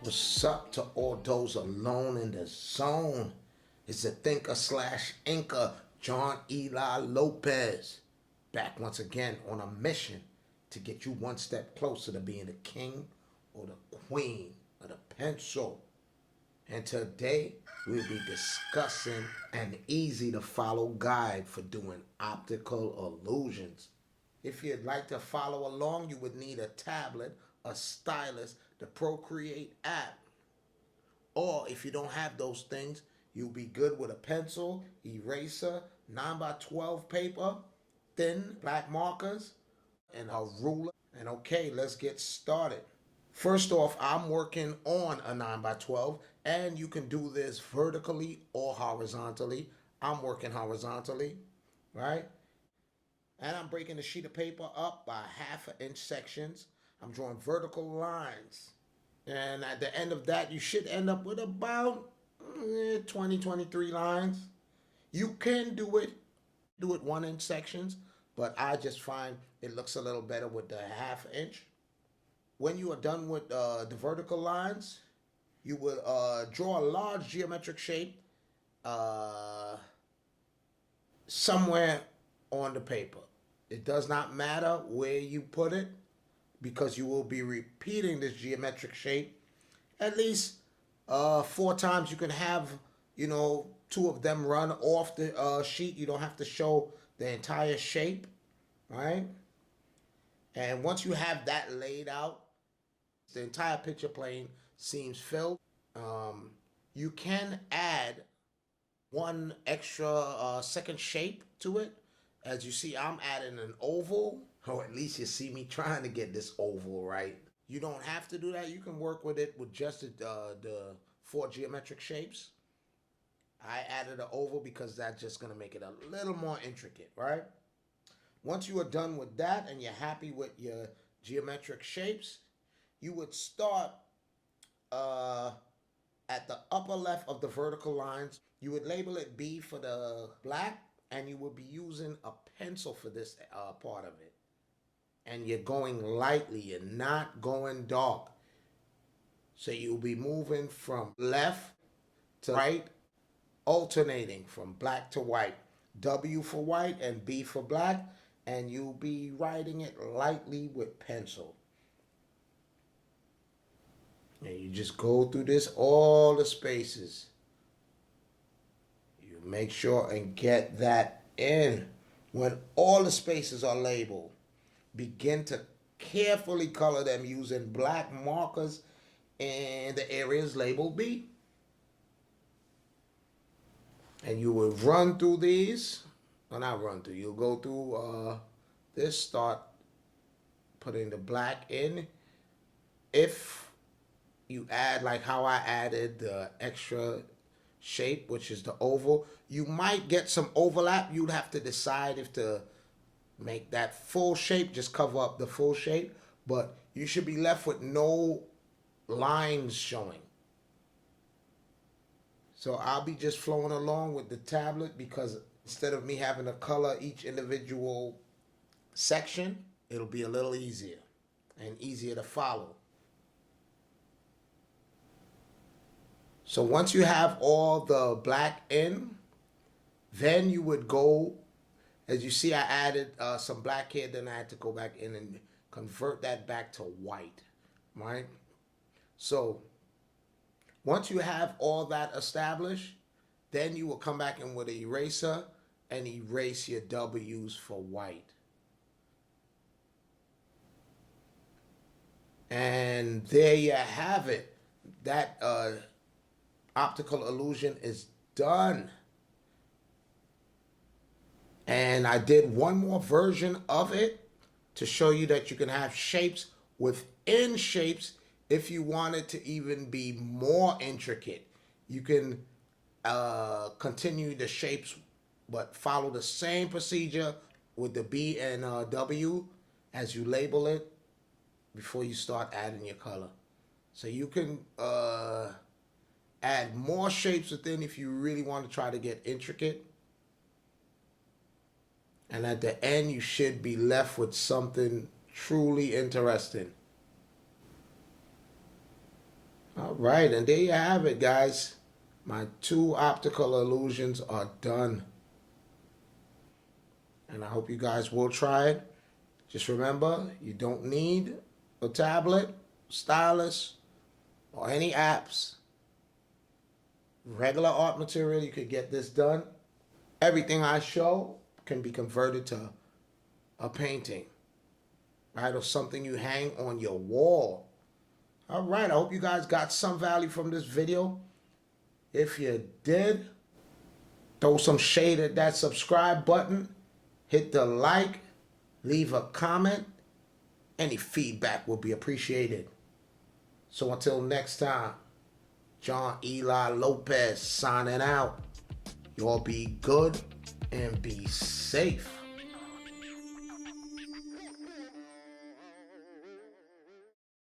What's up to all those alone in the zone? It's the thinker slash inker, John Eli Lopez. Back once again on a mission to get you one step closer to being the king or the queen of the pencil. And today we'll be discussing an easy to follow guide for doing optical illusions. If you'd like to follow along, you would need a tablet, a stylus, the Procreate app. Or if you don't have those things, you'll be good with a pencil, eraser, 9 by 12 paper, thin black markers, and a ruler. And okay, let's get started. First off, I'm working on a 9 by 12, and you can do this vertically or horizontally. I'm working horizontally, right? And I'm breaking the sheet of paper up by 1/2 inch sections. I'm drawing vertical lines. And at the end of that, you should end up with about 20, 23 lines. You can do it 1 inch sections, but I just find it looks a little better with the 1/2 inch. When you are done with the vertical lines, you will draw a large geometric shape uh, somewhere on the paper. It does not matter where you put it because you will be repeating this geometric shape at least 4 times. You can have, two of them run off the sheet. You don't have to show the entire shape, right? And once you have that laid out, the entire picture plane seems filled. You can add one extra second shape to it. As you see, I'm adding an oval, or at least you see me trying to get this oval right. You don't have to do that. You can work with it with just the 4 geometric shapes. I added an oval because that's just going to make it a little more intricate, right? Once you are done with that and you're happy with your geometric shapes, you would start at the upper left of the vertical lines. You would label it B for the black, and you will be using a pencil for this part of it. And you're going lightly, you're not going dark. So you'll be moving from left to right, alternating from black to white. W for white and B for black, and you'll be writing it lightly with pencil. And you just go through this, all the spaces. You make sure and get that in. When all the spaces are labeled, begin to carefully color them using black markers in the areas labeled B. And you will run through these. Well, not run through. You'll go through this, start putting the black in. If you add, like how I added the extra shape, which is the oval, you might get some overlap. You'd have to decide if to make that full shape, just cover up the full shape, but you should be left with no lines showing. So I'll be just flowing along with the tablet because instead of me having to color each individual section, it'll be a little easier and easier to follow. So once you have all the black in, then you would go, as you see I added some black here, then I had to go back in and convert that back to white, right? So once you have all that established, then you will come back in with an eraser and erase your W's for white. And there you have it. That optical illusion is done. And I did one more version of it to show you that you can have shapes within shapes. If you want it to even be more intricate, you can continue the shapes but follow the same procedure with the B and W as you label it before you start adding your color. So you can add more shapes within if you really want to try to get intricate. And at the end, you should be left with something truly interesting. All right, and there you have it, guys. My 2 optical illusions are done. And I hope you guys will try it. Just remember, you don't need a tablet, stylus, or any apps. Regular art material, you could get this done. Everything I show can be converted to a painting, right? Or something you hang on your wall. All right, I hope you guys got some value from this video. If you did, throw some shade at that subscribe button. Hit the like, leave a comment. Any feedback will be appreciated. So until next time, John Eli Lopez signing out. Y'all be good and be safe.